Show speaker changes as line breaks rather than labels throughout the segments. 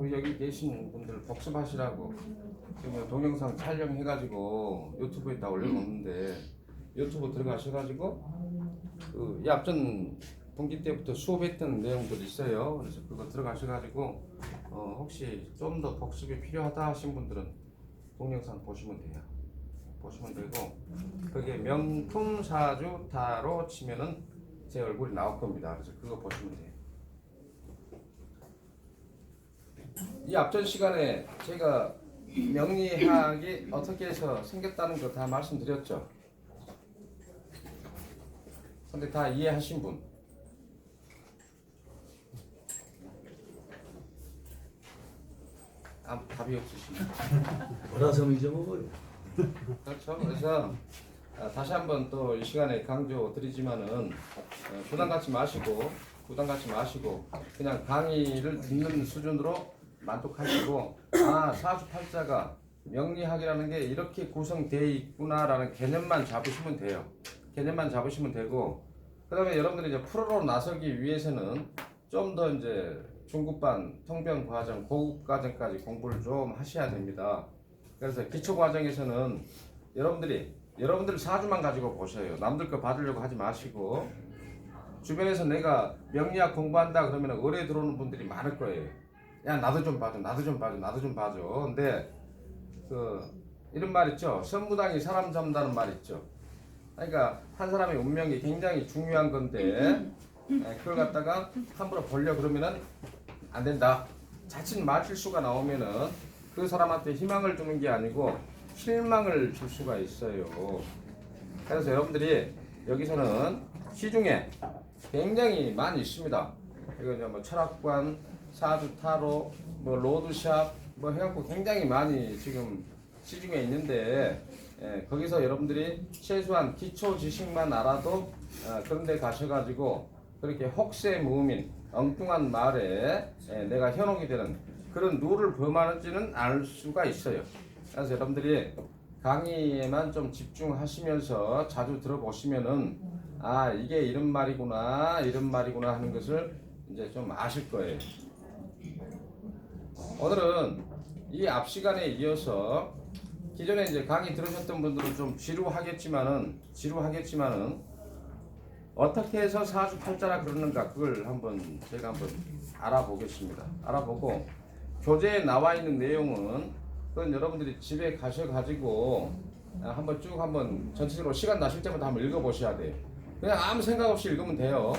우리 여기 계신 분들 복습하시라고 지금 동영상 촬영해가지고 유튜브에 다 올려놓는데 유튜브 들어가셔가지고 그 앞전 분기 때부터 수업했던 내용들이 있어요. 그래서 그거 들어가셔가지고 혹시 좀 더 복습이 필요하다 하신 분들은 동영상 보시면 돼요. 보시면 되고 그게 명품 사주 타로 치면은 제 얼굴이 나올 겁니다. 그래서 그거 보시면 돼요. 이 앞전 시간에 제가 명리학이 어떻게 해서 생겼다는 거 다 말씀드렸죠. 근데 다 이해하신 분? 답이 없으십니다.
몰아서 잊어먹어요.
그렇죠. 그래서 다시 한번 또 이 시간에 강조 드리지만은 부담 갖지 마시고 그냥 강의를 듣는 수준으로 만족하시고 사주팔자가 명리학이라는 게 이렇게 구성되어 있구나라는 개념만 잡으시면 돼요. 개념만 잡으시면 되고 그 다음에 여러분들이 이제 프로로 나서기 위해서는 좀 더 이제 중급반, 통변 과정, 고급 과정까지 공부를 좀 하셔야 됩니다. 그래서 기초 과정에서는 여러분들 사주만 가지고 보셔요. 남들 거 받으려고 하지 마시고 주변에서 내가 명리학 공부한다 그러면 의뢰 들어오는 분들이 많을 거예요. 야 나도 좀 봐줘. 근데 이런 말 있죠. 선무당이 사람 잡는다는 말 있죠. 그러니까 한 사람의 운명이 굉장히 중요한 건데 그걸 갖다가 함부로 보려 그러면은 안 된다. 자칫 말실수가 나오면은 그 사람한테 희망을 주는 게 아니고 실망을 줄 수가 있어요. 그래서 여러분들이 여기서는 시중에 굉장히 많이 있습니다. 이거 이제 뭐 철학관, 사주 타로, 뭐 로드샵, 뭐 해갖고 굉장히 많이 지금 시중에 있는데 거기서 여러분들이 최소한 기초 지식만 알아도 그런데 가셔가지고 그렇게 혹세무민 엉뚱한 말에 내가 현혹이 되는 그런 룰을 범하는지는 알 수가 있어요. 그래서 여러분들이 강의에만 좀 집중하시면서 자주 들어보시면은 이게 이런 말이구나 하는 것을 이제 좀 아실 거예요. 오늘은 이 앞 시간에 이어서 기존에 이제 강의 들으셨던 분들은 좀 지루하겠지만은 어떻게 해서 사주팔자라 그러는가 그걸 제가 한번 알아보겠습니다. 알아보고 교재에 나와 있는 내용은 그건 여러분들이 집에 가셔가지고 한번 전체적으로 시간 나실 때마다 한번 읽어보셔야 돼요. 그냥 아무 생각 없이 읽으면 돼요.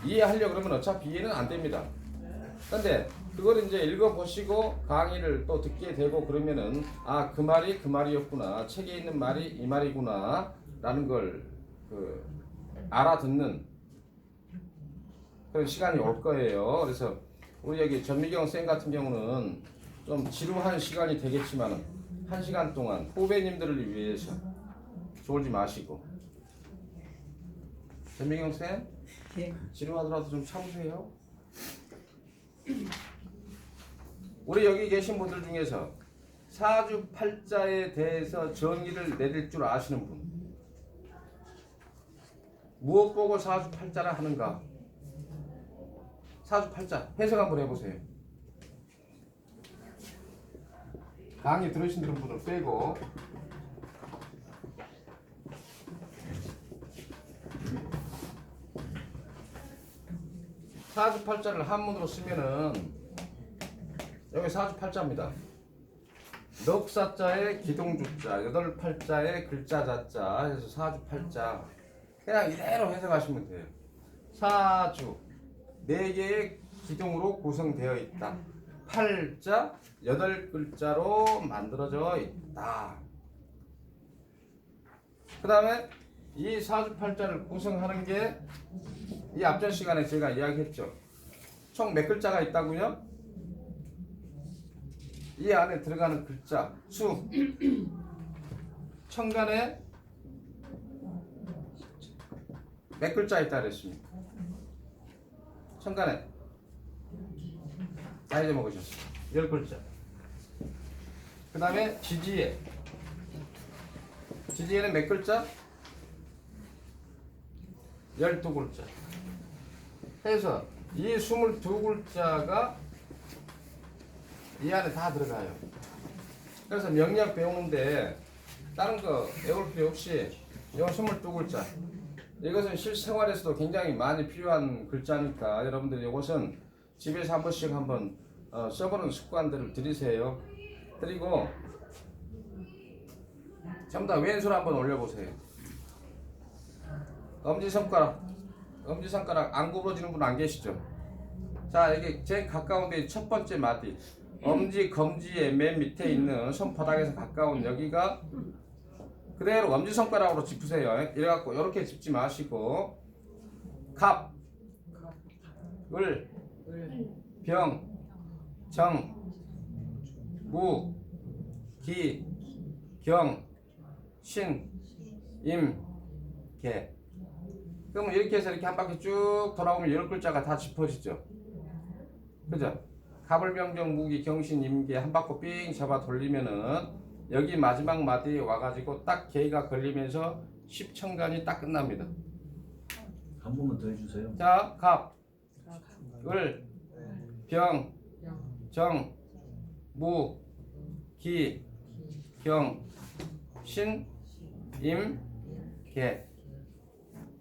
이해하려고 그러면 어차피 이해는 안 됩니다. 근데 그걸 이제 읽어보시고 강의를 또 듣게 되고 그러면은 그 말이 그 말이었구나, 책에 있는 말이 이 말이구나 라는 걸 알아듣는 그런 시간이 올 거예요. 그래서 우리 여기 전미경 쌤 같은 경우는 좀 지루한 시간이 되겠지만은 1시간 동안 후배님들을 위해서 졸지 마시고 전미경 쌤 지루하더라도 좀 참으세요. 우리 여기 계신 분들 중에서 사주팔자에 대해서 정의를 내릴 줄 아시는 분, 무엇 보고 사주팔자라 하는가? 사주팔자 해석 한번 해보세요. 강의 들으신 분들 빼고 사주팔자를 한문으로 쓰면은 여기 사주팔자입니다. 넉사자에 기둥주자, 여덟팔자에 글자자자 해서 사주팔자 그냥 이대로 해석하시면 돼요. 사주 4개의 기둥으로 구성되어 있다. 팔자 8글자로 만들어져 있다. 그 다음에 이 사주팔자를 구성하는 게 이 앞전 시간에 제가 이야기했죠. 총 몇 글자가 있다고요? 이 안에 들어가는 글자 수 천간에 몇 글자 있다 그랬습니까? 천간에 다 잊어먹으셨어요. 10글자. 그 다음에 지지에는 몇 글자? 12글자. 해서 이 22글자가 이 안에 다 들어가요. 그래서 명리학 배우는데 다른 거 외울 필요 없이 요 22글자 이것은 실생활에서도 굉장히 많이 필요한 글자니까 여러분들이 이것은 집에서 한 번씩 한번 써보는 습관들을 들이세요. 그리고 전부 다 왼손 한번 올려보세요. 엄지손가락 안 구부러지는 분 안 계시죠? 자, 이게 제일 가까운 게 첫 번째 마디. 엄지, 검지의 맨 밑에 있는 손바닥에서 가까운 여기가 그대로 엄지손가락으로 짚으세요. 이래갖고 이렇게 짚지 마시고 갑, 을, 병, 정, 무, 기, 경, 신, 임, 개. 그러면 이렇게 해서 이렇게 한 바퀴 쭉 돌아오면 10글자가 다 짚어지죠. 그죠? 갑을병정 무기 경신 임계 한 바퀴 삥 잡아 돌리면은 여기 마지막 마디에 와가지고 딱 개가 걸리면서 십천간이 딱 끝납니다.
한 번만 더 해주세요.
자, 갑, 을, 병, 정, 무, 기, 경, 신, 임, 개.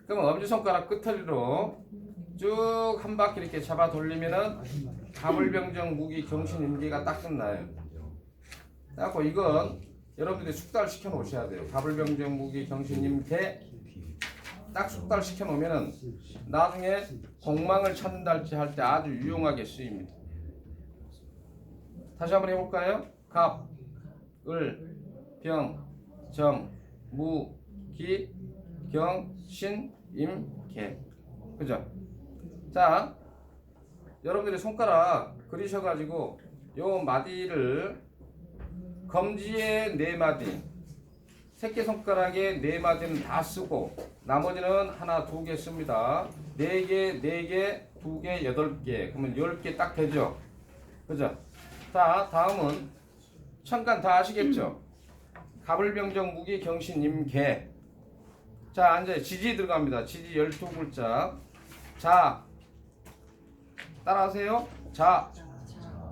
그럼 엄지손가락 끝털이로 쭉 한 바퀴 이렇게 잡아 돌리면은 갑을병정 무기 경신 임계가 딱 끝나요. 그래갖고 이건 여러분들이 숙달 시켜 놓으셔야 돼요. 갑을병정 무기 경신 임계 딱 숙달 시켜 놓으면은 나중에 공망을 찾는다 할 때 아주 유용하게 쓰입니다. 다시 한번 해볼까요? 갑, 을, 병, 정, 무, 기, 경, 신, 임, 개. 그죠? 자, 여러분들이 손가락 그리셔가지고 요 마디를 검지의 4마디, 새끼손가락에 4마디는 다 쓰고 나머지는 하나, 2개 씁니다. 4개, 4개, 2개, 8개. 그러면 10개 딱 되죠? 그죠? 자, 다음은 천간 다 아시겠죠? 갑을병정 무기 경신 임계. 자, 이제 지지 들어갑니다. 지지 12글자. 자, 따라하세요. 자,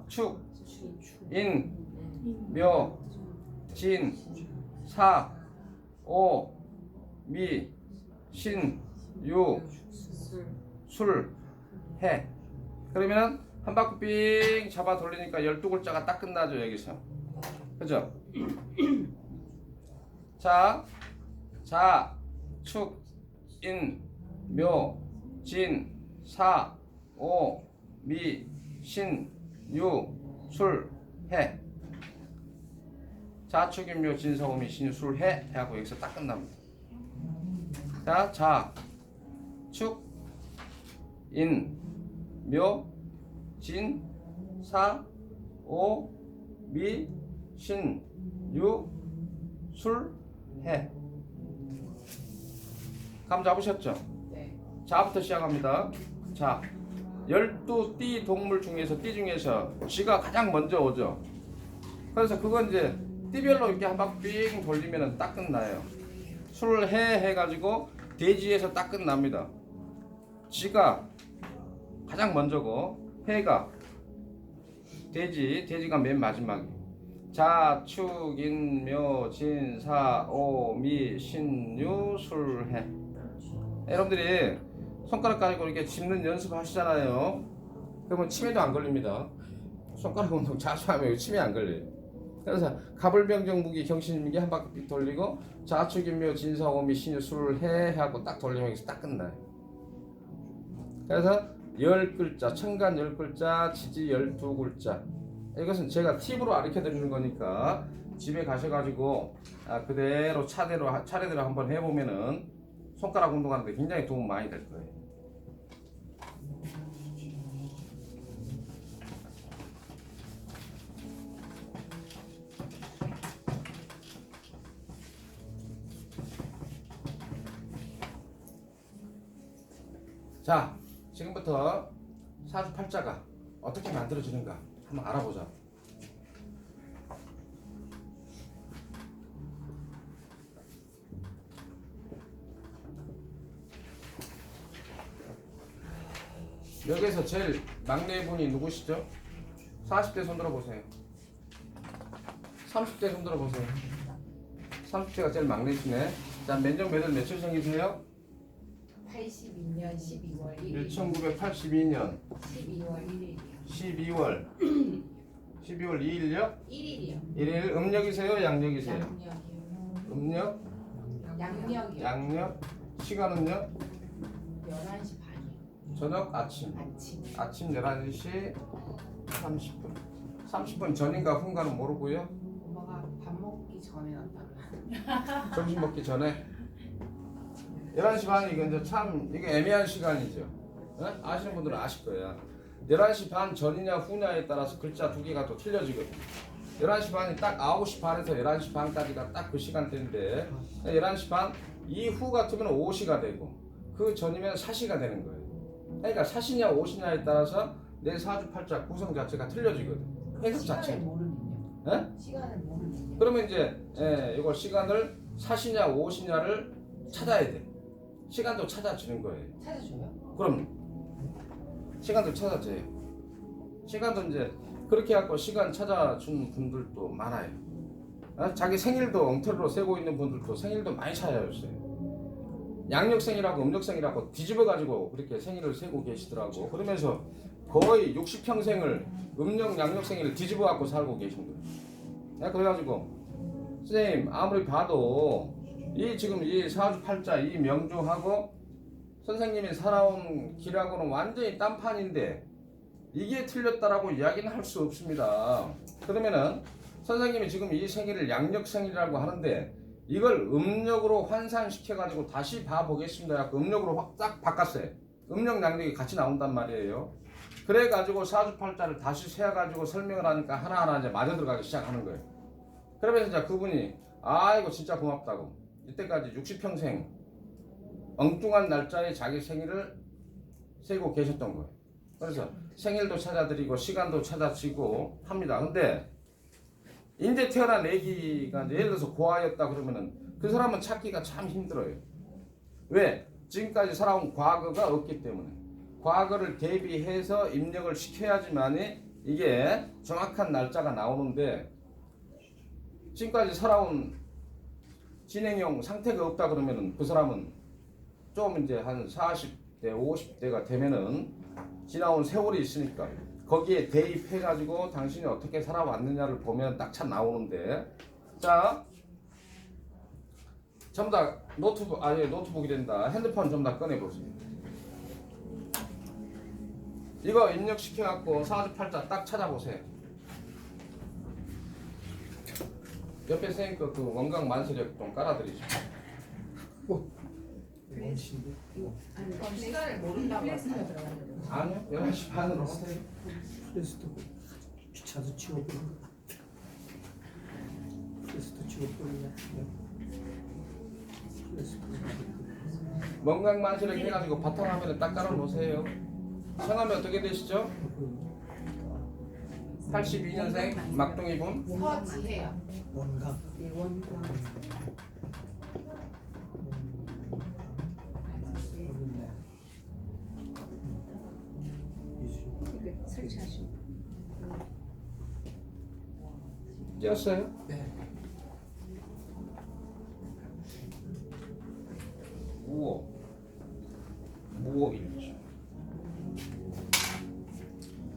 축, 인, 묘, 진, 사, 오, 미, 신, 유, 술, 해. 그러면 한 바퀴 삥 잡아 돌리니까 12글자가 딱 끝나죠, 여기서. 그죠? 자, 축, 인, 묘, 진, 사, 오, 미, 신, 유, 술, 해. 자축인묘 진사오미 신술 해 해하고 여기서 딱 끝납니다. 자, 축, 인, 묘, 진, 사, 오, 미, 신, 유, 술, 해. 감 잡으셨죠?
네.
자부터 시작합니다. 자, 12띠 동물 중에서 띠 중에서 쥐가 가장 먼저 오죠. 그래서 그건 이제 띠별로 이렇게 한 바퀴 삥 돌리면 딱 끝나요. 술을 해가지고 돼지에서 딱 끝납니다. 쥐가 가장 먼저고 해가 돼지가 맨 마지막이에요. 자, 축, 인, 묘, 진, 사, 오, 미, 신, 유, 술, 해. 여러분들이 손가락 가지고 이렇게 짚는 연습 하시잖아요. 그러면 치매도 안 걸립니다. 손가락 운동 자주 하면 치매 안 걸려요. 그래서 갑을병정 무기 경신임계 한 바퀴 돌리고 자축인묘 진사오미 신유 술을 해 하고 딱 돌리면 여기서 딱 끝나요. 그래서 10글자 천간 10글자 지지 12글자 이것은 제가 팁으로 가르쳐 드리는 거니까 집에 가셔가지고 그대로 차례대로 한번 해보면은 손가락 운동하는데 굉장히 도움 많이 될 거예요. 자, 지금부터 사주팔자가 어떻게 만들어지는가 한번 알아보자. 여기에서 제일 막내 분이 누구시죠? 40대 손 들어보세요. 30대 손 들어보세요. 30대가 제일 막내시네. 자, 면접 몇월 며칠생이세요?
82년 12월 1일
1982년
12월 1일이요.
12월 2일요?
1일이요.
1일 음력이세요? 양력이세요?
양력이요.
음력?
양력이요.
양력? 시간은요?
11시 반이요.
저녁? 아침. 아침 11시 30분. 30분 전인가 후인가는 모르고요.
엄마가 밥 먹기 전에 났다.
점심 먹기 전에 11시 반이 이거 이제 참 이게 애매한 시간이죠. 예? 아시는 분들은 아실 거예요. 11시 반 전이냐 후냐에 따라서 글자 두 개가 또 틀려지거든요. 11시 반이 딱 9시 반에서 11시 반까지가 딱 그 시간대인데 11시 반 이후 같으면 오시가 되고 그 전이면 사시가 되는 거예요. 그러니까 사시냐 오시냐에 따라서 내 사주팔자 구성 자체가 틀려지거든. 해석
시간을
자체.
모르면요.
예?
시간을 모르면요.
그러면 이제 이걸 시간을 사시냐 오시냐를 찾아야 돼. 시간도 찾아주는 거예요.
찾아줘요?
그럼 시간도 찾아줘요. 시간도 이제 그렇게 해갖고 시간 찾아준 분들도 많아요. 자기 생일도 엉터리로 세고 있는 분들도 생일도 많이 찾아줬어요. 양력생이라고 음력생이라고 뒤집어가지고 그렇게 생일을 세고 계시더라고. 그러면서 거의 60평생을 음력 양력생일을 뒤집어갖고 살고 계신 거예요. 그래가지고 선생님 아무리 봐도 이 지금 이 사주팔자 이 명주하고 선생님이 살아온 길하고는 완전히 딴판인데 이게 틀렸다라고 이야기는 할 수 없습니다. 그러면은 선생님이 지금 이 생일을 양력생이라고 하는데 이걸 음력으로 환산시켜가지고 다시 봐보겠습니다. 음력으로 확 딱 바꿨어요. 음력 양력이 같이 나온단 말이에요. 그래가지고 사주팔자를 다시 세어가지고 설명을 하니까 하나하나 이제 맞아 들어가기 시작하는 거예요. 그러면서 이제 그분이 아이고 진짜 고맙다고 이때까지 60평생 엉뚱한 날짜에 자기 생일을 세고 계셨던 거예요. 그래서 생일도 찾아드리고 시간도 찾아지고 합니다. 근데 이제 태어난 애기가 이제 예를 들어서 고아였다 그러면은 그 사람은 찾기가 참 힘들어요. 왜? 지금까지 살아온 과거가 없기 때문에 과거를 대비해서 입력을 시켜야지만이 이게 정확한 날짜가 나오는데 지금까지 살아온 진행형 상태가 없다 그러면은 그 사람은 좀 이제 한 40대, 50대가 되면은 지나온 세월이 있으니까 거기에 대입해가지고 당신이 어떻게 살아왔느냐를 보면 딱 참 나오는데 자 전부 다 노트북이 된다. 핸드폰 전부 다 꺼내보세요. 이거 입력시켜갖고 사주팔자 딱 찾아보세요. 옆에 선생님 그 원각 만세력 좀 깔아드리죠.
그럼 시간을 모른다고 했어요.
아니요, 11시 반으로 하세요.
프레스도 귀찮아서 치워버린 거. 프레스도 치워버리냐? 프레스도
원각 만세력 해가지고 바탕화면에 딱 깔아놓으세요. 성함이 어떻게 되시죠? 82년생 막둥이분.
서지혜요.
원각.
설치하시고.
띄었어요?
네.
무오일주.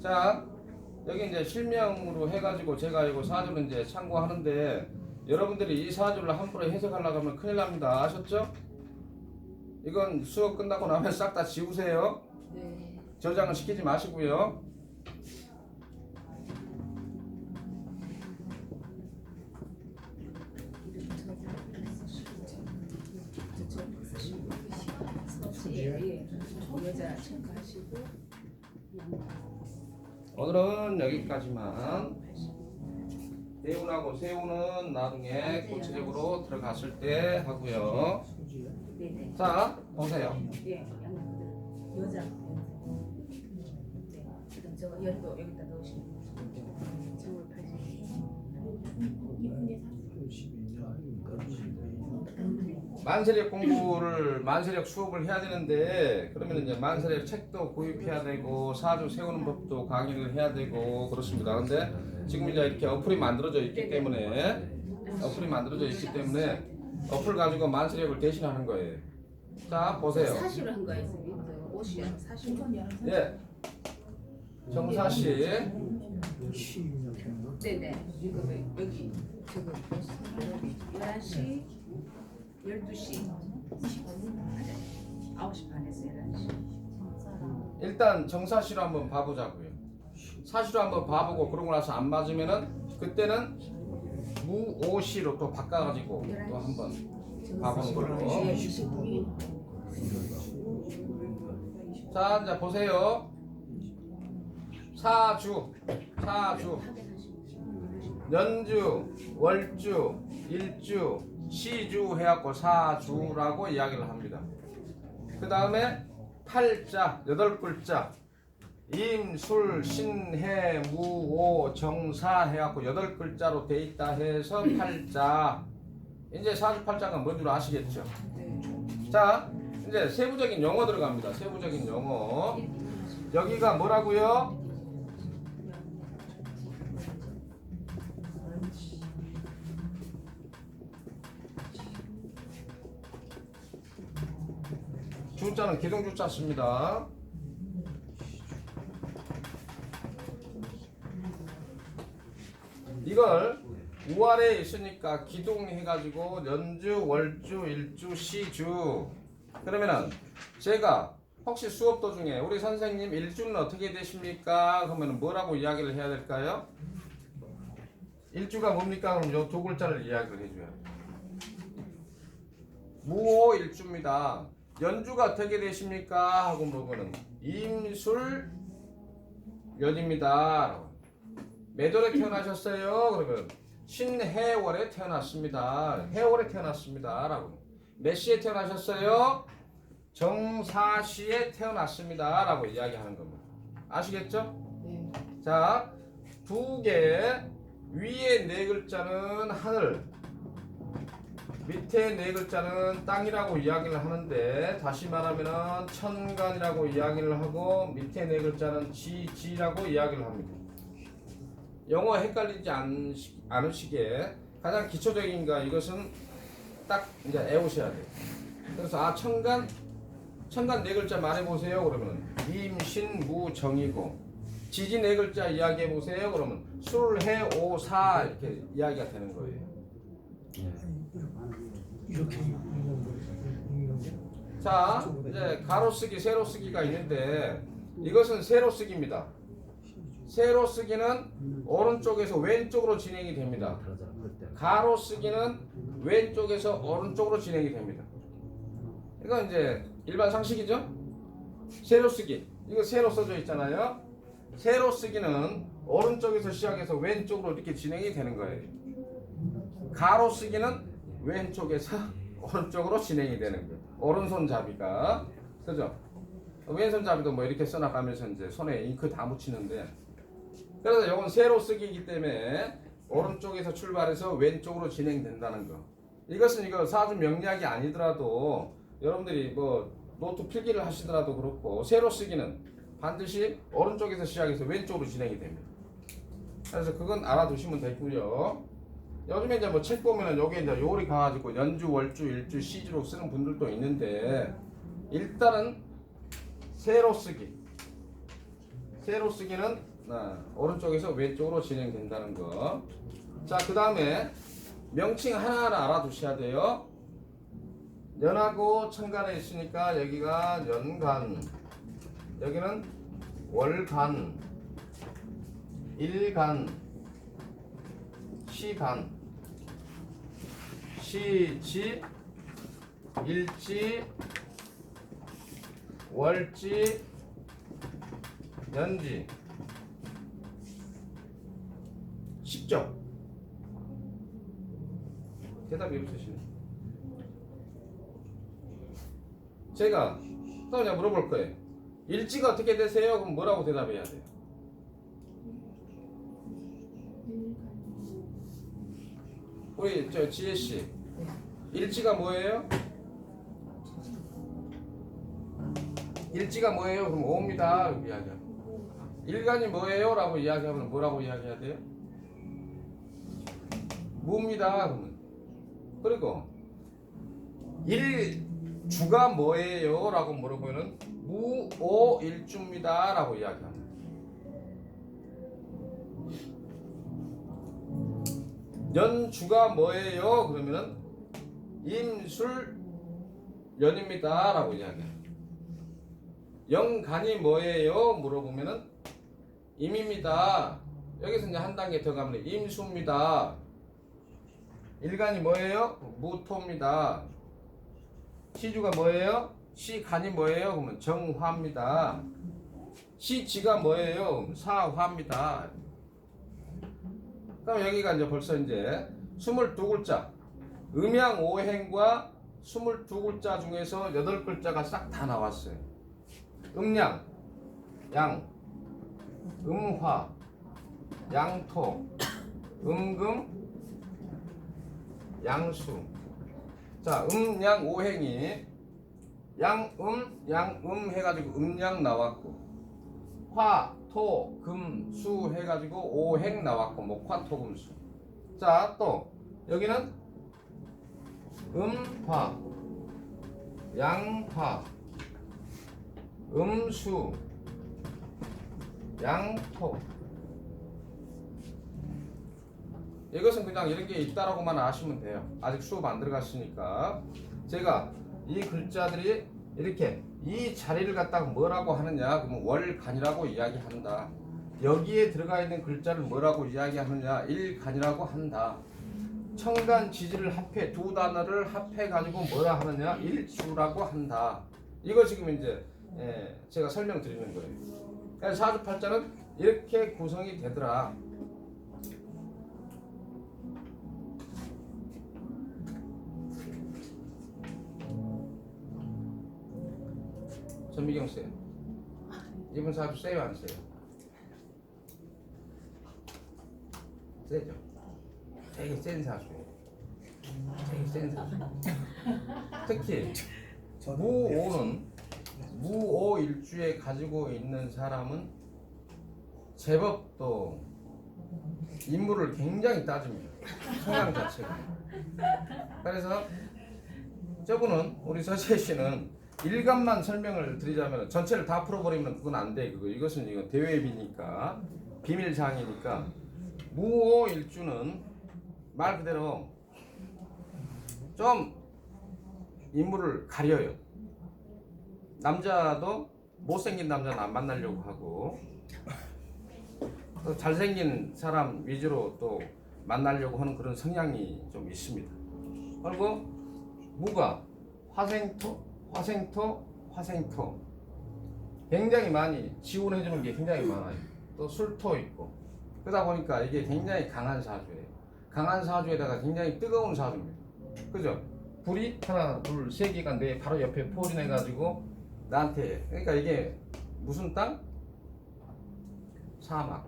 자, 여기 이제 실명으로 해가지고 제가 이거 사주를 이제 참고하는데 여러분들이 이 사주를 함부로 해석하려고 하면 큰일 납니다. 아셨죠? 이건 수업 끝나고 나면 싹 다 지우세요.
네.
저장을 시키지 마시고요.
여자 체크하시고.
오늘은 여기까지만. 대운하고 세운은 나중에 구체적으로 들어갔을 때 하고요.
네네.
자, 보세요.
예, 양념들 여자. 네. 그럼 저 연도 여기다 넣으시면. 10월 80일. 이쁜데
82년 82년
만세력 공부를 만세력 수업을 해야 되는데 그러면 이제 만세력 책도 구입해야 되고 사주 세우는 법도 강의를 해야 되고 그렇습니다. 근데 지금 이제 이렇게 어플이 만들어져 있기 때문에 어플 가지고 만세력을 대신하는 거예요. 자 보세요.
사시로 한 거예요. 옷이요. 사시로.
예. 정사시
네네. 이거 여기 저거 11시 12시 9시 반에서 11시.
일단 정사시로 한번 봐보자고요. 사시로 한번 봐보고 그러고 나서 안 맞으면은 그때는 무오시로 또 바꿔가지고 또 한번 봐보는 걸로. 자 이제 보세요. 사주 연주 월주 일주 시주 해갖고 사주라고 이야기를 합니다. 그 다음에 팔자 8글자 임술 신해 무오 정사 해갖고 8글자로 돼 있다 해서 팔자. 이제 사주팔자가 뭔 줄 아시겠죠? 자 이제 세부적인 용어 들어갑니다. 세부적인 용어. 여기가 뭐라고요? 주자는 기둥주자 씁니다. 이걸 우아래에 있으니까 기둥 해가지고 연주, 월주, 일주, 시주. 그러면은 제가 혹시 수업 도중에 우리 선생님 일주는 어떻게 되십니까? 그러면 뭐라고 이야기를 해야 될까요? 일주가 뭡니까? 그럼 요 두 글자를 이야기를 해줘요. 무오 일주입니다. 연주가 어떻게 되십니까? 하고 물어보는 임술 연입니다. 몇 월에 태어나셨어요? 그러면 신해월에 태어났습니다. 해월에 태어났습니다. 라고. 몇 시에 태어나셨어요? 정사시에 태어났습니다. 라고 이야기하는 겁니다. 아시겠죠?
네.
자, 두 개 위에 네 글자는 하늘, 밑에 네 글자는 땅이라고 이야기를 하는데 다시 말하면은 천간이라고 이야기를 하고 밑에 네 글자는 지라고 이야기를 합니다. 영어 헷갈리지 않으시게 가장 기초적인 거 이것은 딱 이제 외우셔야 돼요. 그래서 천간 네 글자 말해보세요. 그러면 임신무정이고 지지 네 글자 이야기해보세요. 그러면 술해오사 이렇게 이야기가 되는 거예요.
이렇게 읽는 거예요.
자 이제 가로쓰기 세로쓰기가 있는데 이것은 세로쓰기입니다. 세로쓰기는 오른쪽에서 왼쪽으로 진행이 됩니다. 가로쓰기는 왼쪽에서 오른쪽으로 진행이 됩니다. 이건 이제 일반 상식이죠. 세로쓰기 이거 세로 써져 있잖아요. 세로쓰기는 오른쪽에서 시작해서 왼쪽으로 이렇게 진행이 되는 거예요. 가로쓰기는 왼쪽에서 오른쪽으로 진행이 되는 거예요. 오른손잡이가 그죠? 왼손잡이도 뭐 이렇게 써나가면서 이제 손에 잉크 다 묻히는데 그래서 이건 세로쓰기이기 때문에 오른쪽에서 출발해서 왼쪽으로 진행된다는 거. 이것은 이거 사주 명리학이 아니더라도 여러분들이 뭐 노트 필기를 하시더라도 그렇고 세로쓰기는 반드시 오른쪽에서 시작해서 왼쪽으로 진행이 됩니다. 그래서 그건 알아두시면 되고요. 요즘에 이제 뭐 책 보면은 여기 이제 요리 가가지고 연주, 월주, 일주, 시주로 쓰는 분들도 있는데 일단은 세로쓰기는 오른쪽에서 왼쪽으로 진행된다는 거. 자, 그 다음에 명칭 하나하나 알아두셔야 돼요. 연하고 천간에 있으니까 여기가 연간, 여기는 월간, 일간, 시간, 시지, 일지, 월지, 연지. 쉽죠? 대답이 없으시네. 제가 또 그냥 물어볼 거예요. 일지가 어떻게 되세요? 그럼 뭐라고 대답해야 돼요? 우리 저 지혜씨 일지가 뭐예요? 일지가 뭐예요? 그럼 오입니다. 이렇게 이야기하고. 일간이 뭐예요? 라고 이야기하면 뭐라고 이야기해야 돼요? 무입니다. 그러면. 그리고 일주가 뭐예요? 라고 물어보면 무오일주입니다. 라고 이야기합니다. 연주가 뭐예요? 그러면은 임술연입니다. 라고 이야기합니다. 영간이 뭐예요? 물어보면은 임입니다. 여기서 이제 한 단계 더 가면 임수입니다. 일간이 뭐예요? 무토입니다. 시주가 뭐예요? 시간이 뭐예요? 그러면 정화입니다. 시지가 뭐예요? 사화입니다. 그럼 여기가 이제 벌써 이제 22글자 음양오행과 22글자 중에서 8글자가 싹 다 나왔어요. 음양, 양, 음화, 양토, 음금, 양수. 자, 음양오행이 양음 해가지고 음양 나왔고, 화, 토, 금, 수 해가지고 오행 나왔고, 목화, 토, 금, 수. 자, 또 여기는 음화, 양화, 음수, 양토. 이것은 그냥 이런 게 있다라고만 아시면 돼요. 아직 수업 안 들어갔으니까. 제가 이 글자들이 이렇게 이 자리를 갖다가 뭐라고 하느냐, 그러면 월간이라고 이야기한다. 여기에 들어가 있는 글자를 뭐라고 이야기하느냐, 일간이라고 한다. 청간 지지를 합해 두 단어를 합해 가지고 뭐라 하느냐, 일주라고 한다. 이거 지금 이제 제가 설명드리는 거예요. 그래서 사주팔자는 이렇게 구성이 되더라. 전미경 쌤, 이분 사주 세요 안 세요? 세죠. 되게 센 사주예요. 되게 센 사주. 특히 무오일주에 가지고 있는 사람은 제법 또 인물을 굉장히 따집니다. 성향 자체가. 그래서 저분은 우리 서재 씨는 일간만 설명을 드리자면 전체를 다 풀어버리면 그건 안 돼. 이것은 이거 대외비니까 비밀사항이니까 무오일주는 말 그대로 좀 인물을 가려요. 남자도 못생긴 남자는 안 만나려고 하고 또 잘생긴 사람 위주로 또 만나려고 하는 그런 성향이 좀 있습니다. 그리고 무가 화생토 굉장히 많이 지원해주는 게 굉장히 많아요. 또 술토 있고 그러다 보니까 이게 굉장히 강한 사주예요. 강한 사주에다가 굉장히 뜨거운 사주입니다. 그죠? 불이 하나 둘 세 개가 내 바로 옆에 포진해가지고 나한테, 그러니까 이게 무슨 땅? 사막.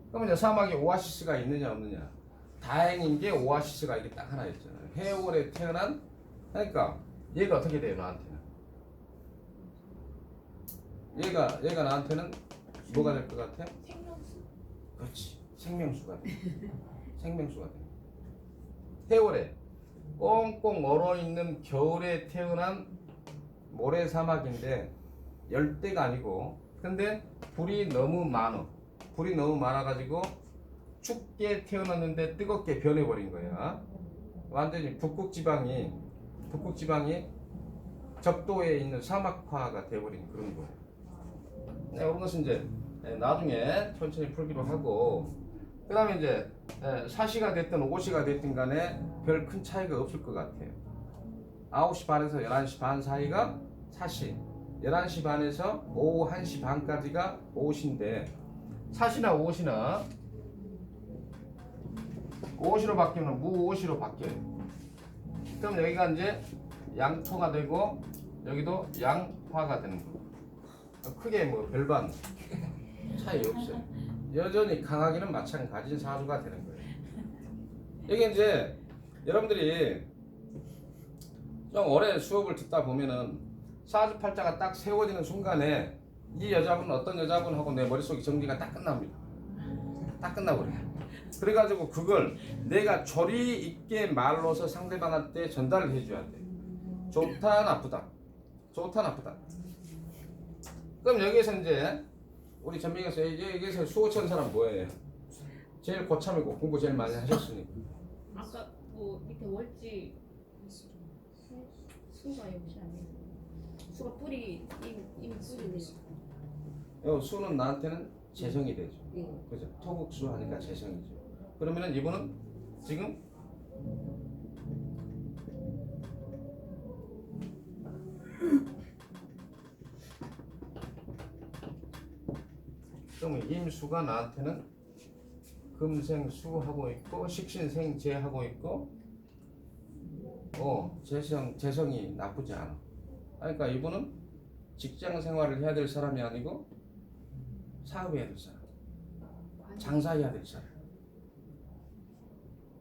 그러면 이제 사막에 오아시스가 있느냐 없느냐? 다행인 게 오아시스가 이게 딱 하나 있잖아요. 해월에 태어난, 그러니까 얘가 어떻게 돼요 나한테는? 얘가 나한테는 뭐가 될 것 같아?
생명수.
그렇지, 생명수가 돼. 생명수가 돼. 해월에 꽁꽁 얼어 있는 겨울에 태어난 모래사막인데 열대가 아니고, 근데 불이 너무 많아가지고 춥게 태어났는데 뜨겁게 변해버린 거야. 완전히 북극지방이 적도에 있는 사막화가 돼버린 그런 거예요. 네, 이런 것은 이제 나중에 천천히 풀기로 하고, 그 다음에 이제 사시가 됐든 오시가 됐든 간에 별 큰 차이가 없을 것 같아요. 9시 반에서 11시 반 사이가 사시, 11시 반에서 오후 1시 반까지가 오시인데, 사시나 오시나 오시로 바뀌면 무오시로 바뀌어요. 그럼 여기가 이제 양토가 되고 여기도 양화가 되는 거고, 크게 뭐 별반 차이 없어요. 여전히 강하기는 마찬가지인 사주가 되는 거예요. 이게 이제 여러분들이 좀 오래 수업을 듣다 보면은 사주팔자가 딱 세워지는 순간에 이 여자분은 어떤 여자분하고 내 머릿속에 정리가 딱 끝납니다. 딱 끝나버려요. 그래가지고 그걸 내가 조리 있게 말로서 상대방한테 전달을 해줘야 돼. 좋다 나쁘다. 좋다 나쁘다. 그럼 여기에서 이제 우리 전명에서 여기서 수호천 사람 뭐예요? 제일 고참이고 공부 제일 많이 하셨으니까.
아까 뭐 밑에 월지 수가 역시 아니에요. 수가 뿌리 임 뿌리 되죠.
수는 나한테는 재성이 되죠.
예.
그죠? 토국수 하니까 재성이죠. 그러면은 이분은 지금 그러면 임수가 나한테는 금생수하고 있고 식신생재하고 있고 재성이 나쁘지 않아. 그러니까 이분은 직장 생활을 해야 될 사람이 아니고 사업해야 될 사람, 장사해야 될 사람.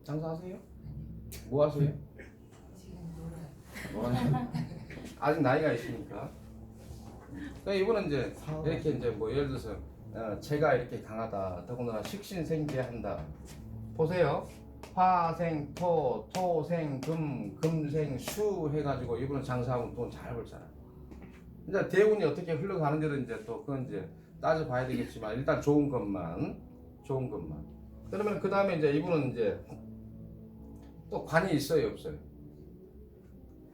장사하세요? 뭐 하세요? 놀아요. 아직 나이가 있으니까. 그러니까 이분은 이제 이렇게 이제 뭐 예를 들어서 제가 이렇게 강하다, 더구나 식신생재한다. 보세요. 화생 토, 토생 금, 금생 수 해가지고 이분은 장사하면 돈 잘 벌 사람. 이제 대운이 어떻게 흘러가는지는 이제 또 그건 이제 따져봐야 되겠지만 일단 좋은 것만. 그러면 그 다음에 이제 이분은 이제 또 관이 있어요, 없어요?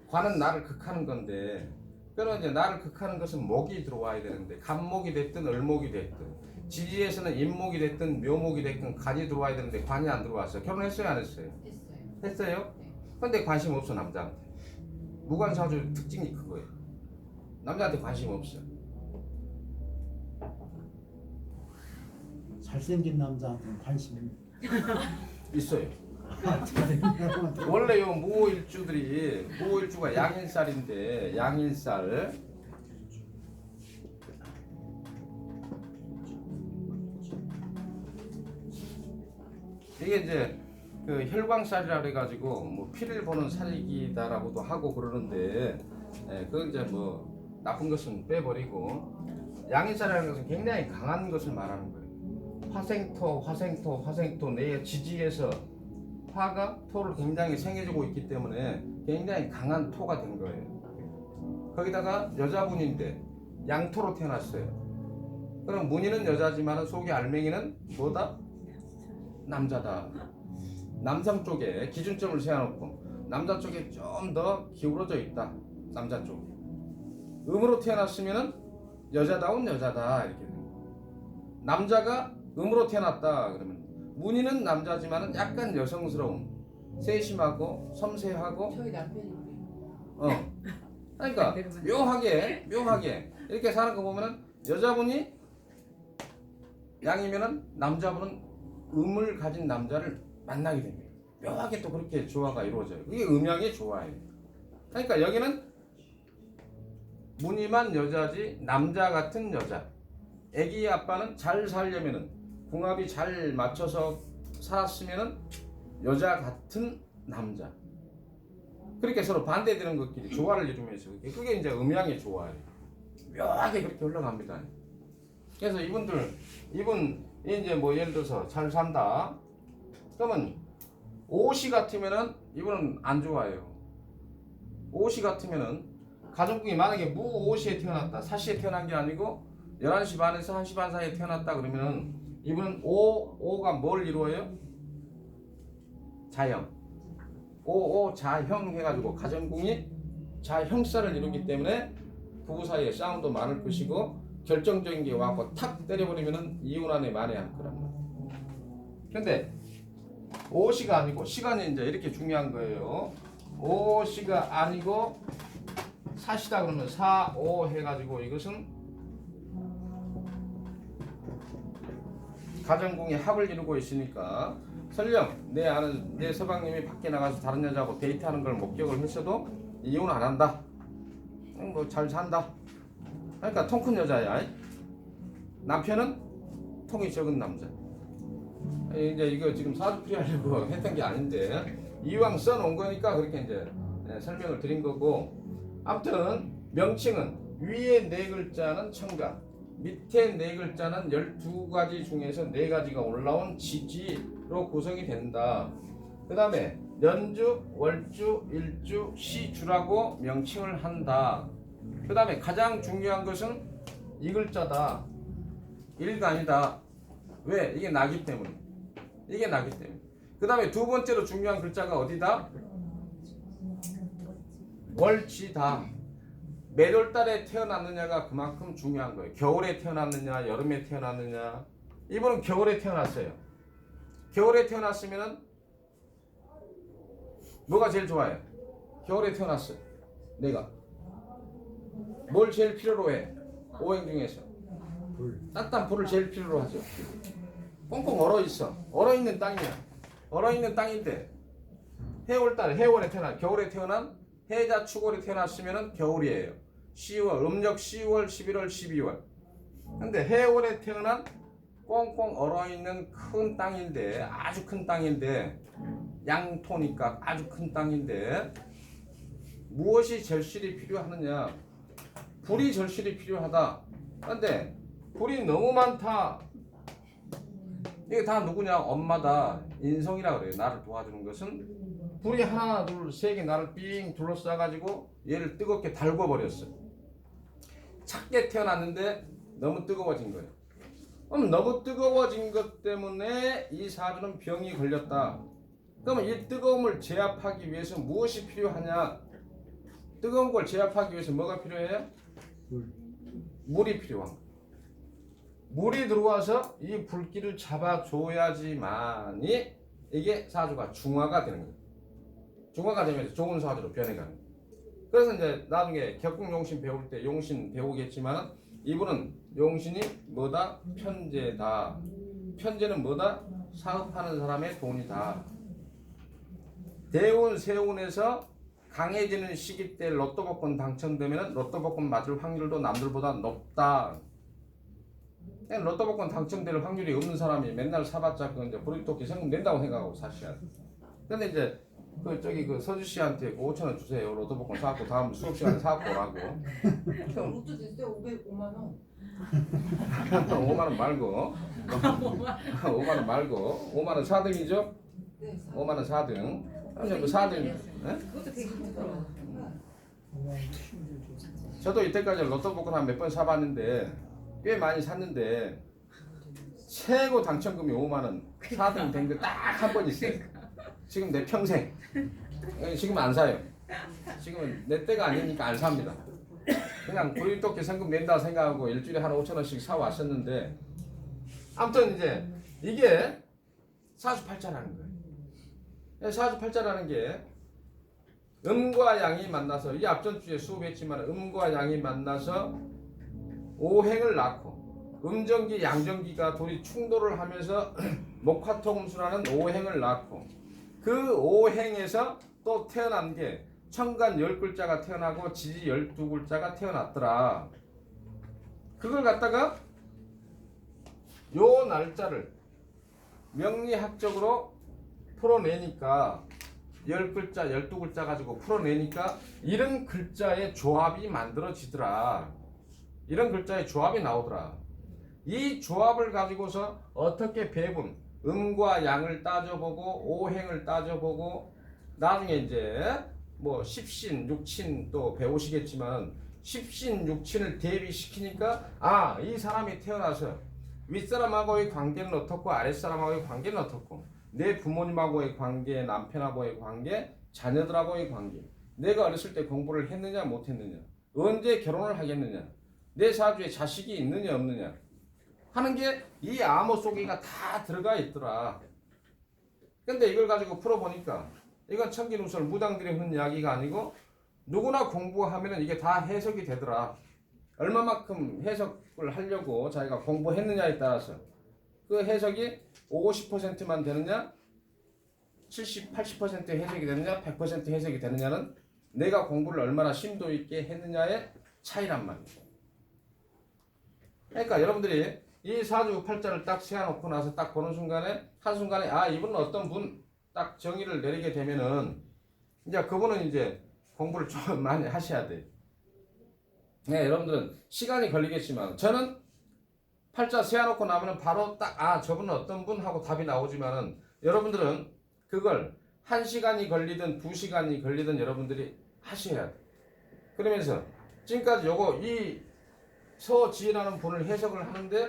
관은 나를 극하는 건데, 그러면 이제 나를 극하는 것은 목이 들어와야 되는데, 간목이 됐든 을목이 됐든, 지지에서는 임목이 됐든 묘목이 됐든 간이 들어와야 되는데 관이 안 들어왔어요. 결혼했어요, 안 했어요? 했어요. 근데 관심 없어 남자한테. 무관사주 특징이 그거예요. 남자한테 관심 없어.
잘생긴 남자한테는 관심이
있어요. 원래 요 무오일주가 양일살인데 양일살 이게 이제 그 혈광살이라 그래가지고 뭐 피를 보는 살이다라고도 하고 그러는데 그건 이제 뭐 나쁜 것은 빼버리고 양일살이라는 것은 굉장히 강한 것을 말하는 거예요. 화생토 내 지지에서 화가 토를 굉장히 생해주고 있기 때문에 굉장히 강한 토가 된 거예요. 거기다가 여자분인데 양토로 태어났어요. 그럼 문희는 여자지만 속이 알맹이는 뭐다? 남자다. 남성 쪽에 기준점을 세워놓고 남자 쪽에 좀 더 기울어져 있다. 남자 쪽. 음으로 태어났으면은 여자다운 여자다 이렇게 돼요. 남자가 음으로 태어났다 그러면 문희는 남자지만은 약간 여성스러운, 세심하고 섬세하고.
저희 남편이 그래요.
그러니까 묘하게 이렇게 사는 거 보면은 여자분이 양이면은 남자분은 음을 가진 남자를 만나게 됩니다. 묘하게 또 그렇게 조화가 이루어져요. 그게 음양의 조화예요. 그러니까 여기는 문희만 여자지 남자 같은 여자. 애기 아빠는 잘 살려면은 궁합이 잘 맞춰서 살았으면은 여자 같은 남자. 그렇게 서로 반대되는 것끼리 조화를 이루면서 그게 이제 음양의 조화예요. 묘하게 그렇게 흘러갑니다. 그래서 이분 이제 뭐 예를 들어서 잘 산다. 그러면 오시 같으면은 이분은 안 좋아요. 오시 같으면은 가정궁이 만약에 무오시에 태어났다. 사시에 태어난 게 아니고 11시 반에서 1시 반 사이에 태어났다 그러면은 이분은 오가 뭘 이루어요? 자형. 자형 해가지고 가정궁이 자형살을 이루기 때문에 부부 사이에 싸움도 많을 것이고 결정적인 게 와갖고 탁 때려버리면은 이혼 안에 만회할 거란 말이에요. 근데 오시가 아니고 시간이 이제 이렇게 중요한 거예요. 오시가 아니고 사시다 그러면 사오 해가지고 이것은 가정궁이 합을 이루고 있으니까 설령 내 아는 내 서방님이 밖에 나가서 다른 여자하고 데이트하는 걸 목격을 했어도 이혼 안 한다. 뭐 잘 산다. 그러니까 통 큰 여자야. 남편은 통이 적은 남자. 이제 이거 지금 사주풀이 하려고 했던 게 아닌데 이왕 써놓은 거니까 그렇게 이제 설명을 드린 거고, 아무튼 명칭은 위에 네 글자는 청가, 밑에 네 글자는 12가지 중에서 네 가지가 올라온 지지로 구성이 된다. 그 다음에 년주, 월주, 일주, 시주라고 명칭을 한다. 그 다음에 가장 중요한 것은 이 글자다. 일간이다. 왜? 이게 나기 때문에. 이게 나기 때문에. 그 다음에 두 번째로 중요한 글자가 어디다? 월지다. 매월달에 태어났느냐가 그만큼 중요한 거예요. 겨울에 태어났느냐, 여름에 태어났느냐. 이분은 겨울에 태어났어요. 겨울에 태어났으면은 뭐가 제일 좋아요? 겨울에 태어났어요. 내가 뭘 제일 필요로 해? 오행 중에서 따뜻한 불을 제일 필요로 하죠. 꽁꽁 얼어 있어. 얼어 있는 땅이야. 얼어 있는 땅인데 해월달에 해월에 태어난 겨울에 태어난 해자 축월에 태어났으면은 겨울이에요. 10월 음력 10월 11월 12월. 근데 해월에 태어난 꽁꽁 얼어 있는 큰 땅인데 아주 큰 땅인데 양토니까 아주 큰 땅인데 무엇이 절실히 필요하느냐? 불이 절실히 필요하다. 근데 불이 너무 많다. 이게 다 누구냐? 엄마다. 인성이라 그래요. 나를 도와주는 것은 불이 하나 둘 세 개 나를 삥 둘러싸가지고 얘를 뜨겁게 달궈버렸어. 작게 태어났는데 너무 뜨거워진 거예요. 그럼 너무 뜨거워진 것 때문에 이 사주는 병이 걸렸다. 그러면 이 뜨거움을 제압하기 위해서 무엇이 필요하냐? 뜨거운 걸 제압하기 위해서 뭐가 필요해요? 물이 필요한 거예요. 물이 들어와서 이 불길을 잡아줘야지만이 이게 사주가 중화가 되는 거예요. 중화가 되면서 좋은 사주로 변해가는 거예요. 그래서 이제 나중에 격국용신 배울 때 용신 배우겠지만은 이분은 용신이 뭐다? 편재다. 편재는 뭐다? 사업하는 사람의 돈이다. 대운, 세운에서 강해지는 시기 때 로또 복권 당첨되면 로또 복권 맞을 확률도 남들보다 높다. 로또 복권 당첨될 확률이 없는 사람이 맨날 사봤자 그 이제 브리토끼 세금 낸다고 생각하고 사셔야 돼. 근데 이제 그 서주 씨한테 5,000원 주세요. 로또 복권 사갖고 다음 수업 시간에 사갖고 오라고.
로또 됐어요. 505만 원.
5만 원 말고 5만 원 말고 5만 원 4등이죠?
네.
5만 원 4등. 그럼 그 4등. 네?
그것도 되게 힘들어.
저도 이때까지 로또 복권 한 몇 번 사봤는데 꽤 많이 샀는데 최고 당첨금이 5만 원 4등 된 거 딱 한 번 있어요. 지금 내 평생. 지금 안 사요. 지금은 내 때가 아니니까 안 삽니다. 그냥 브리토끼 상금 낸다 생각하고 일주일에 한 5,000원씩 사왔었는데 아무튼 이제 이게 사주팔자라는 거예요. 사주팔자라는 게 음과 양이 만나서 이 앞전 주에 수업했지만 음과 양이 만나서 오행을 낳고 음정기 양정기가 둘이 충돌을 하면서 목화토금수라는 오행을 낳고 그 오행에서 또 태어난 게 천간 10글자가 태어나고 지지 12글자가 태어났더라. 그걸 갖다가 요 날짜를 명리학적으로 풀어내니까 10글자 12글자 가지고 풀어내니까 이런 글자의 조합이 만들어지더라. 이런 글자의 조합이 나오더라. 이 조합을 가지고서 어떻게 배분 음과 양을 따져보고 오행을 따져보고 나중에 이제 뭐 십신 육친 또 배우시겠지만 십신 육친을 대비시키니까 아, 이 사람이 태어나서 윗사람하고의 관계는 어떻고 아랫사람하고의 관계는 어떻고 내 부모님하고의 관계, 남편하고의 관계, 자녀들하고의 관계, 내가 어렸을 때 공부를 했느냐 못했느냐, 언제 결혼을 하겠느냐, 내 사주에 자식이 있느냐 없느냐 하는 게 이 암호 속에가 다 들어가 있더라. 근데 이걸 가지고 풀어보니까 이건 천기누설 무당들이 하는 이야기가 아니고 누구나 공부하면 이게 다 해석이 되더라. 얼마만큼 해석을 하려고 자기가 공부했느냐에 따라서 그 해석이 50%만 되느냐 70, 80% 해석이 되느냐 100% 해석이 되느냐는 내가 공부를 얼마나 심도 있게 했느냐의 차이란 말이죠. 그러니까 여러분들이 이 사주 팔자를 딱 세워놓고 나서 딱 보는 순간에 한순간에 아, 이분은 어떤 분 딱 정의를 내리게 되면은 이제 그분은 이제 공부를 좀 많이 하셔야 돼. 네, 여러분들은 시간이 걸리겠지만 저는 팔자 세워놓고 나면은 바로 딱 저분은 어떤 분 하고 답이 나오지만은 여러분들은 그걸 1시간이 걸리든 2시간이 걸리든 여러분들이 하셔야 돼. 그러면서 지금까지 요거 이 서지혜라는 분을 해석을 하는데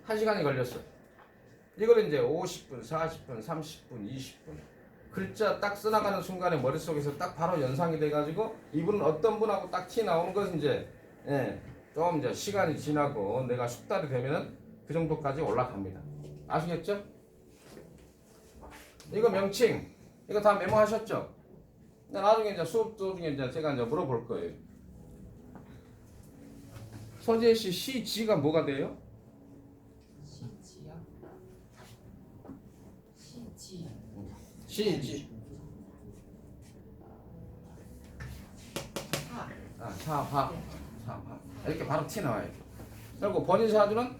1시간이 걸렸어. 이걸 이제 50분, 40분, 30분, 20분 글자 딱 써나가는 순간에 머릿속에서 딱 바로 연상이 돼가지고 이분은 어떤 분하고 딱 티 나오는 것은 이제 좀 이제 시간이 지나고 내가 숙달이 되면은 그 정도까지 올라갑니다. 아시겠죠? 이거 명칭 이거 다 메모하셨죠? 나중에 이제 수업 도중에 이제 제가 이제 물어볼 거예요. 서지혜 씨 시지가 뭐가 돼요?
시지요? 시지.
시지. 사화. 이렇게 바로 티 나와요. 그리고 본인 사주는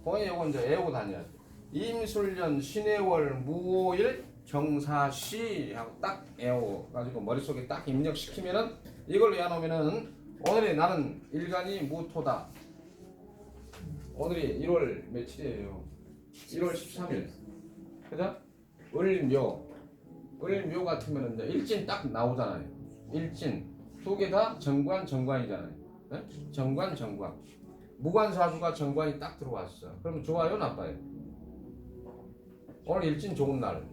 본인 요거 이제 외우고 다녀야 돼. 임술년 신해월 무오일 정사시 하고 딱 외워 가지고 머릿속에 딱 입력시키면은 이걸 외워놓으면은 오늘이 나는 일간이 무토다. 오늘이 1월 며칠이에요? 1월 13일. 그죠? 을묘. 을묘 같으면은 이제 일진 딱 나오잖아요. 일진. 두 개 다 정관이잖아요. 네? 정관. 무관사주가 정관이 딱 들어왔어. 그럼 좋아요, 나빠요? 오늘 일진 좋은 날.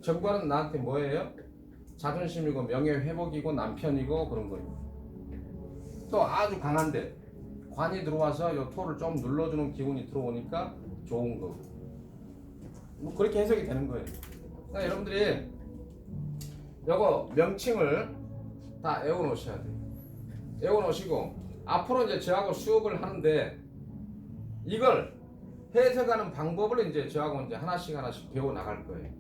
정관은 나한테 뭐예요? 자존심이고 명예회복이고 남편이고 그런 거예요. 또 아주 강한데 관이 들어와서 요 토를 좀 눌러주는 기운이 들어오니까 좋은 거고. 뭐 그렇게 해석이 되는 거예요. 그러니까 여러분들이 요거 명칭을 다 외워놓으셔야 돼요. 외워놓으시고 앞으로 이제 저하고 수업을 하는데 이걸 해석하는 방법을 이제 저하고 이제 하나씩 배워 나갈 거예요.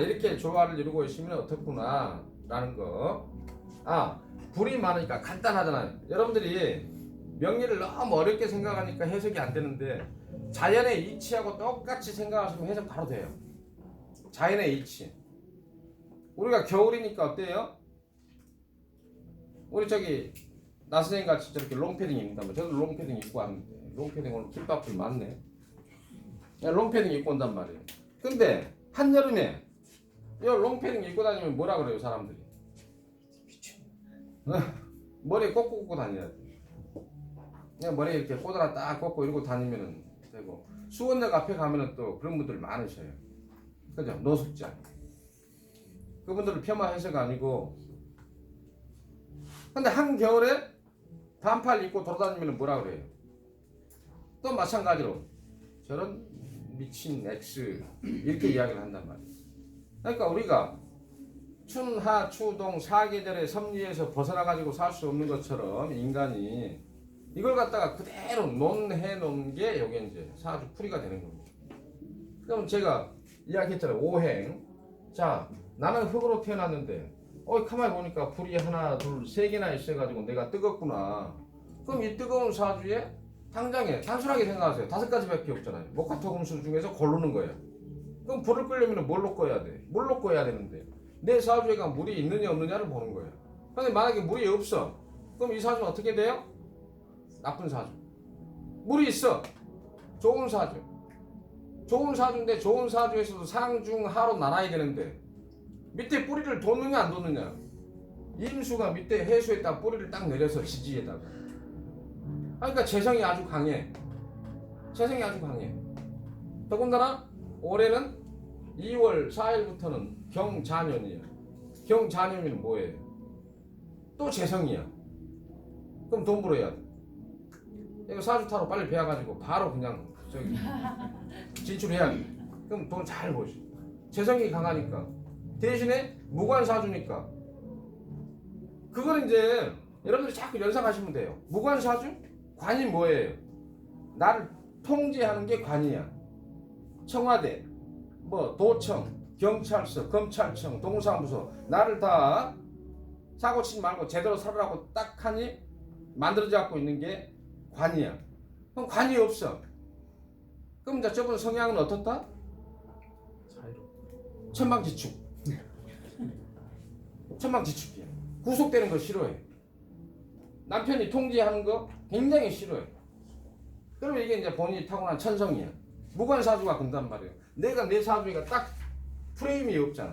이렇게 조화를 이루고 있으면 어떻구나 라는 거. 불이 많으니까 간단하잖아요. 여러분들이 명리를 너무 어렵게 생각하니까 해석이 안 되는데 자연의 이치하고 똑같이 생각하시면 해석 바로 돼요. 자연의 이치. 우리가 겨울이니까 어때요? 우리 저기 나 선생님 같이 저렇게 롱패딩 입는다면 저도 롱패딩 입고 왔는데 롱패딩 오늘 김밥풀 많네. 롱패딩 입고 온단 말이에요. 근데 한여름에 이 롱패딩 입고 다니면 뭐라 그래요 사람들이? 머리에 꽂고 다녀야 돼. 그냥 머리에 이렇게 꽂아라 딱 꽂고 이러고 다니면 되고 수원역 앞에 가면은 또 그런 분들 많으셔요. 그죠? 노숙자. 그분들은 폄하해서가 아니고 근데 한겨울에 반팔 입고 돌아다니면 뭐라 그래요? 또 마찬가지로 저런 미친 X 이렇게 이야기를 한단 말이에요. 그러니까 우리가 춘하 추동 사계절의 섭리에서 벗어나가지고 살 수 없는 것처럼 인간이 이걸 갖다가 그대로 논해 놓은 게 요게 이제 사주 풀이가 되는 겁니다. 그럼 제가 이야기했잖아요. 오행. 자, 나는 흙으로 태어났는데 가만히 보니까 불이 하나 둘 세 개나 있어가지고 내가 뜨겁구나. 그럼 이 뜨거운 사주에 당장에 단순하게 생각하세요. 5가지밖에 없잖아요. 목화토금수 중에서 고르는 거예요. 그럼 불을 끄려면 뭘로 꺼야 돼? 물로 꺼야 되는데 내 사주에가 물이 있느냐 없느냐를 보는 거예요. 근데 만약에 물이 없어. 그럼 이 사주는 어떻게 돼요? 나쁜 사주. 물이 있어. 좋은 사주. 좋은 사주인데 좋은 사주에서도 상중하로 나눠야 되는데 밑에 뿌리를 돋느냐 안 돋느냐. 임수가 밑에 해수에다 뿌리를 딱 내려서 지지에다가. 그러니까 재성이 아주 강해. 재성이 아주 강해. 더군다나 올해는 2월 4일부터는 경자년이야. 경자년이면 뭐예요? 또 재성이야. 그럼 돈 벌어야 돼. 이거 사주타로 빨리 배워가지고 바로 그냥 저기 진출해야 돼. 그럼 돈 잘 벌지. 재성이 강하니까. 대신에 무관사주니까. 그거는 이제 여러분들이 자꾸 연상하시면 돼요. 무관사주? 관이 뭐예요? 나를 통제하는 게 관이야. 청와대, 도청, 경찰서, 검찰청, 동사무소 나를 다 사고치지 말고 제대로 살으라고 딱 하니 만들어져 갖고 있는 게 관이야. 그럼 관이 없어. 그럼 이제 저분 성향은 어떻다? 천방지축. 천방지축이야. 구속되는 거 싫어해. 남편이 통제하는 거 굉장히 싫어요. 그러면 이게 이제 본인이 타고난 천성이에요. 무관사주가 근단 말이에요. 내가 내 사주가 딱 프레임이 없잖아.